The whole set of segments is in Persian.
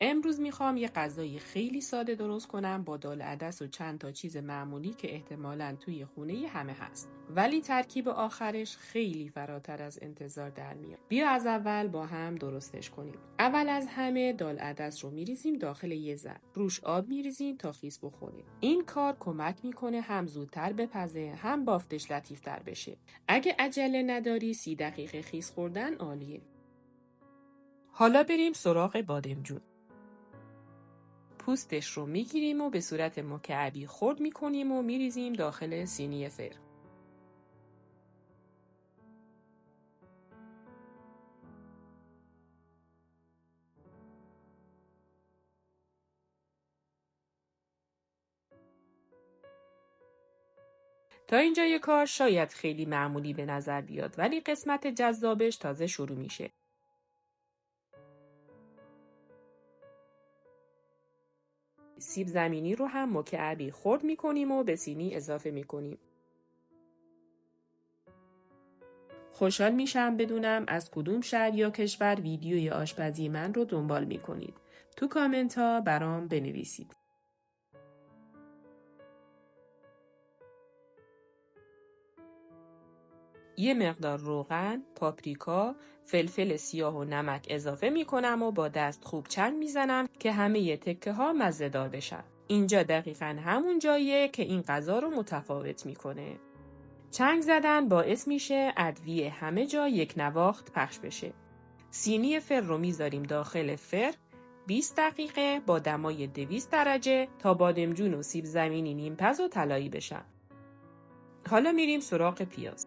امروز میخوام یه غذای خیلی ساده درست کنم با دال عدس و چند تا چیز معمولی که احتمالاً توی خونه همه هست. ولی ترکیب آخرش خیلی فراتر از انتظار در میاد. بیا از اول با هم درستش کنیم. اول از همه دال عدس رو میریزیم داخل یه ظرف. روش آب میریزیم تا خیس بخوره. این کار کمک میکنه هم زودتر بپزه هم بافتش لطیفتر بشه. اگه عجله نداری 30 دقیقه خیس خوردن عالیه. حالا بریم سراغ بادمجون. پوستش رو میگیریم و به صورت مکعبی خرد میکنیم و میریزیم داخل سینی فر. تا اینجای کار شاید خیلی معمولی به نظر بیاد ولی قسمت جذابش تازه شروع میشه. سیب زمینی رو هم مکعبی خرد میکنیم و به سینی اضافه میکنیم. خوشحال میشم بدونم از کدوم شهر یا کشور ویدیوی آشپزی من رو دنبال میکنید. تو کامنت ها برام بنویسید. یه مقدار روغن، پاپریکا، فلفل سیاه و نمک اضافه میکنم و با دست خوب چنگ میزنم که همه تکه ها مزه‌دار بشن. اینجا دقیقاً همون جاییه که این غذا رو متفاوت میکنه. چنگ زدن باعث میشه ادویه همه جا یک نواخت پخش بشه. سینی فر رو میذاریم داخل فر 20 دقیقه با دمای 200 درجه تا بادمجون و سیب زمینی نیمپز و طلایی بشن. حالا میریم سراغ پیاز.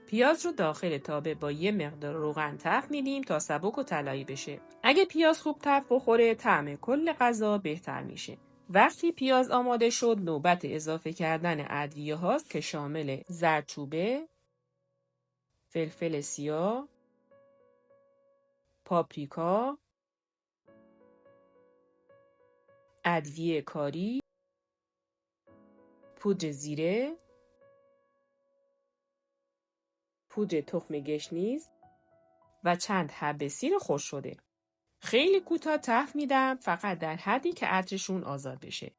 پیاز رو داخل تابه با یه مقدار روغن تفت میدیم تا سبک و طلایی بشه. اگه پیاز خوب تفت بخوره طعم کل غذا بهتر میشه. وقتی پیاز آماده شد نوبت اضافه کردن ادویه هاست که شامل زردچوبه، فلفل سیاه، پاپریکا، ادویه کاری، پودر زیره، پودر تخم گشنیز و چند حب سیر خشک شده. خیلی کوتاه تفت میدم فقط در حدی که عطرشون آزاد بشه.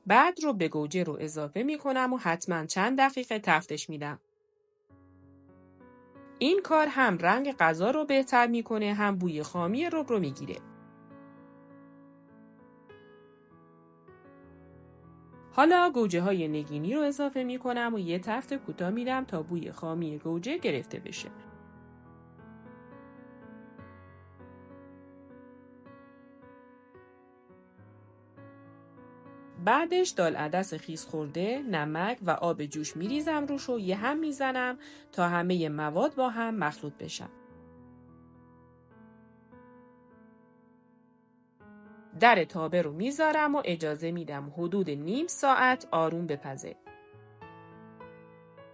بعد رو به گوجه رو اضافه میکنم و حتما چند دقیقه تفتش میدم. این کار هم رنگ غذا رو بهتر میکنه هم بوی خامی رب رو میگیره. حالا گوجه های نگینی رو اضافه میکنم و یه تفت کوتاه میدم تا بوی خامی گوجه گرفته بشه. بعدش دال عدس خیس خورده، نمک و آب جوش میریزم روش و یه هم میزنم تا همه مواد با هم مخلوط بشن. در تابه رو میذارم و اجازه میدم حدود نیم ساعت آروم بپزه.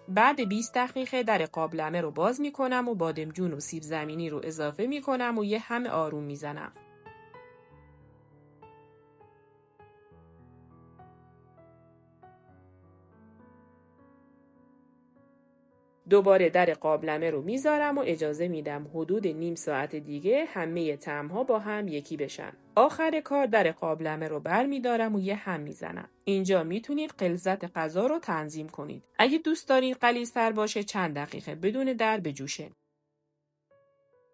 بعد 20 دقیقه در قابلمه رو باز میکنم و بادمجون و سیب زمینی رو اضافه میکنم و یه هم آروم میزنم. دوباره در قابلمه رو میذارم و اجازه میدم حدود نیم ساعت دیگه همه طعم‌ها با هم یکی بشن. آخر کار در قابلمه رو برمیدارم و یه هم میزنم. اینجا میتونید غلظت غذا رو تنظیم کنید. اگه دوست دارید غلیظ‌تر باشه چند دقیقه بدون در بجوشه.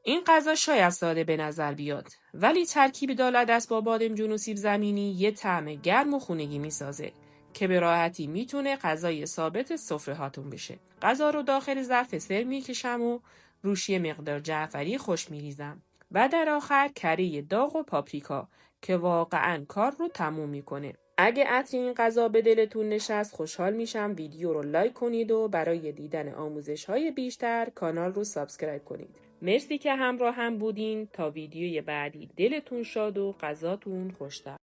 این غذا شاید ساده به نظر بیاد ولی ترکیب دال عدس با بادمجون و سیب زمینی یه طعم گرم و خونگی میسازه که به راحتی میتونه غذای ثابت سفره هاتون بشه. غذا رو داخل ظرف سر میکشم و روش یه مقدار جعفری خوش میریزم و در آخر کره داغ و پاپریکا که واقعاً کار رو تموم میکنه. اگه عطر این غذا به دلتون نشست خوشحال میشم ویدیو رو لایک کنید و برای دیدن آموزش‌های بیشتر کانال رو سابسکرایب کنید. مرسی که همراه هم بودین. تا ویدیوی بعدی دلتون شاد و غذاتون خوش‌تر.